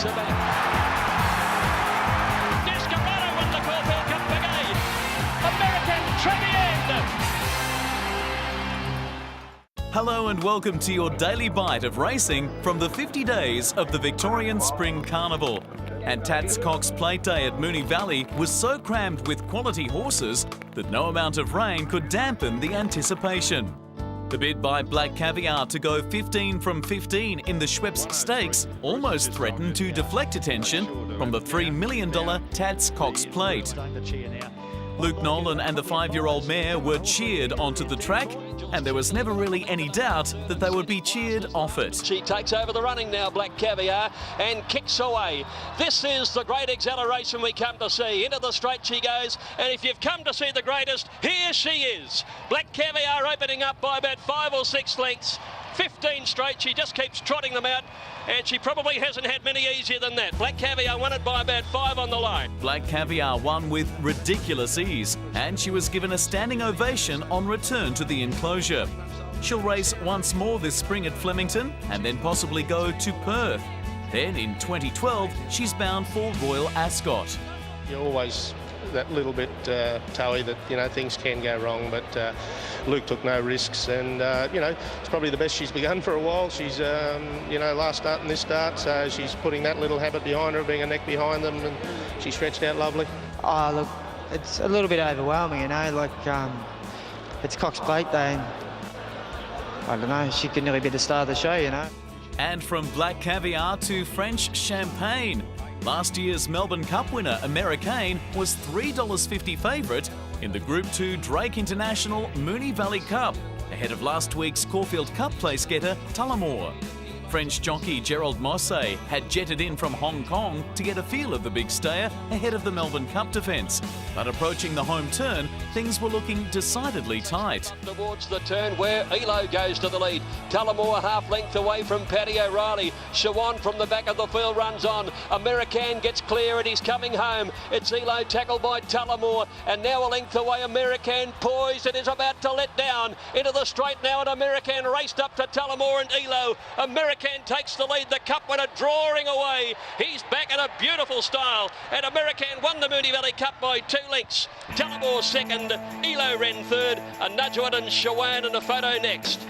to back. Descarado won the Caulfield Cup Brigade. American Trevian. Hello and welcome to your daily bite of racing from the 50 days of the Victorian Spring Carnival. And Tats Cox Plate Day at Moonee Valley was so crammed with quality horses that no amount of rain could dampen the anticipation. The bid by Black Caviar to go 15 from 15 in the Schweppes Stakes almost threatened to deflect attention from the $3 million Tats Cox Plate. Luke Nolan and the 5-year-old mare were cheered onto the track, and there was never really any doubt that they would be cheered off it. She takes over the running now, Black Caviar, and kicks away. This is the great acceleration we come to see. Into the straight she goes, and if you've come to see the greatest, here she is. Black Caviar opening up by about 5 or 6 lengths. 15 straight, she just keeps trotting them out, and she probably hasn't had many easier than that. Black Caviar won it by about 5 on the line. Black Caviar won with ridiculous ease, and she was given a standing ovation on return to the enclosure. She'll race once more this spring at Flemington and then possibly go to Perth. Then in 2012, she's bound for Royal Ascot. You're always that little bit toey that, you know, things can go wrong, but Luke took no risks, and, you know, it's probably the best she's begun for a while. She's, you know, last start and this start, so she's putting that little habit behind her, being a neck behind them, and she stretched out lovely. Oh, look, it's a little bit overwhelming, you know, like, it's Cox Plate Day, and I don't know, she could nearly be the star of the show, you know. And from Black Caviar to French Champagne, last year's Melbourne Cup winner Americaine was $3.50 favourite in the Group 2 Drake International Moonee Valley Cup, ahead of last week's Caulfield Cup place getter Tullamore. French jockey Gerald Mosse had jetted in from Hong Kong to get a feel of the big stayer ahead of the Melbourne Cup defence. But approaching the home turn, things were looking decidedly tight. Towards the turn where Elo goes to the lead. Tullamore half length away from Paddy O'Reilly. Shawan from the back of the field runs on. American gets clear and he's coming home. It's Elo tackled by Tullamore, and now a length away American poised and is about to let down into the straight now, and American raced up to Tullamore and Elo. American takes the lead, the cup winner drawing away. He's back in a beautiful style, and American won the Moonee Valley Cup by 2 lengths. Tullamore second, Elo ran third, and Nudgewood and Shawan in a photo next.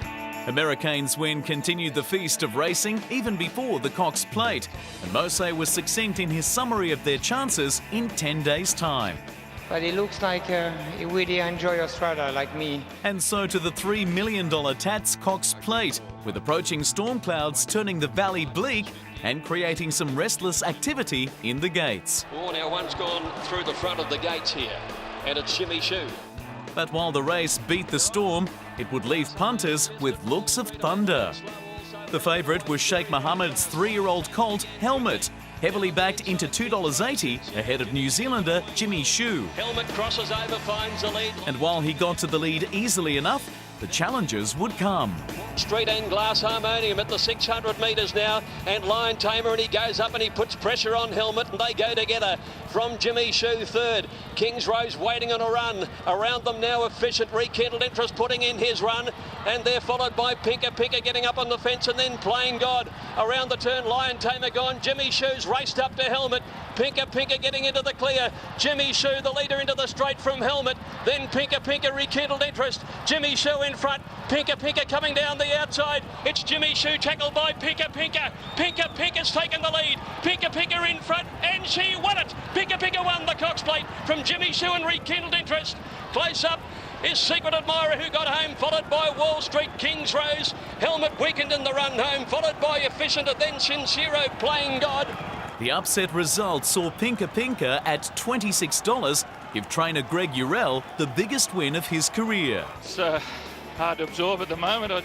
Americane's win continued the feast of racing even before the Cox Plate, and Mosse was succinct in his summary of their chances in 10 days' time. But it looks like he really enjoy Australia, like me. And so to the $3 million Tats Cox Plate, with approaching storm clouds turning the valley bleak and creating some restless activity in the gates. Oh, now one's gone through the front of the gates here, and it's Jimmy Shue. But while the race beat the storm, it would leave punters with looks of thunder. The favourite was Sheikh Mohammed's 3-year-old colt, Helmet, heavily backed into $2.80 ahead of New Zealander Jimmy Shue. Helmet crosses over, finds the lead. And while he got to the lead easily enough, the challenges would come. Street and Glass Harmonium at the 600 metres now, and Lion Tamer, and he goes up and he puts pressure on Helmet, and they go together from Jimmy Shue third. King's Rose waiting on a run. Around them now Efficient, Rekindled Interest putting in his run, and they're followed by Pinker getting up on the fence, and then Plain God. Around the turn, Lion Tamer gone. Jimmy Shue's raced up to Helmet. Pinker getting into the clear. Jimmy Shue the leader into the straight from Helmet. Then Pinker Rekindled Interest. Jimmy Shue in front. Pinker coming down the outside. It's Jimmy Shue tackled by Pinker. Pinker's taken the lead. Pinker in front, and she won it. Pinker won the Cox Plate from Jimmy Shue and Rekindled Interest. Close up is Secret Admirer, who got home, followed by Wall Street, King's Rose. Helmet weakened in the run home, followed by Efficient, and then Sincero, Playing God. The upset result saw Pinker at $26 give trainer Greg Urell the biggest win of his career. It's hard to absorb at the moment.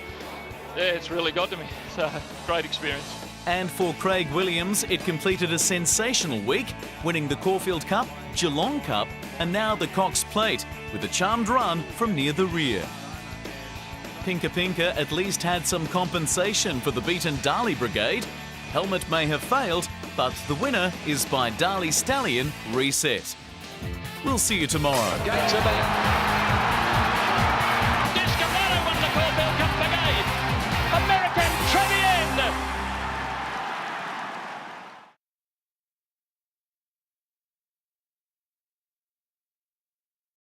It's really got to me. It's a great experience. And for Craig Williams, it completed a sensational week, winning the Caulfield Cup, Geelong Cup, and now the Cox Plate, with a charmed run from near the rear. Pinker at least had some compensation for the beaten Darley Brigade. Helmet may have failed, but the winner is by Darley Stallion Reset. We'll see you tomorrow. Gates are back.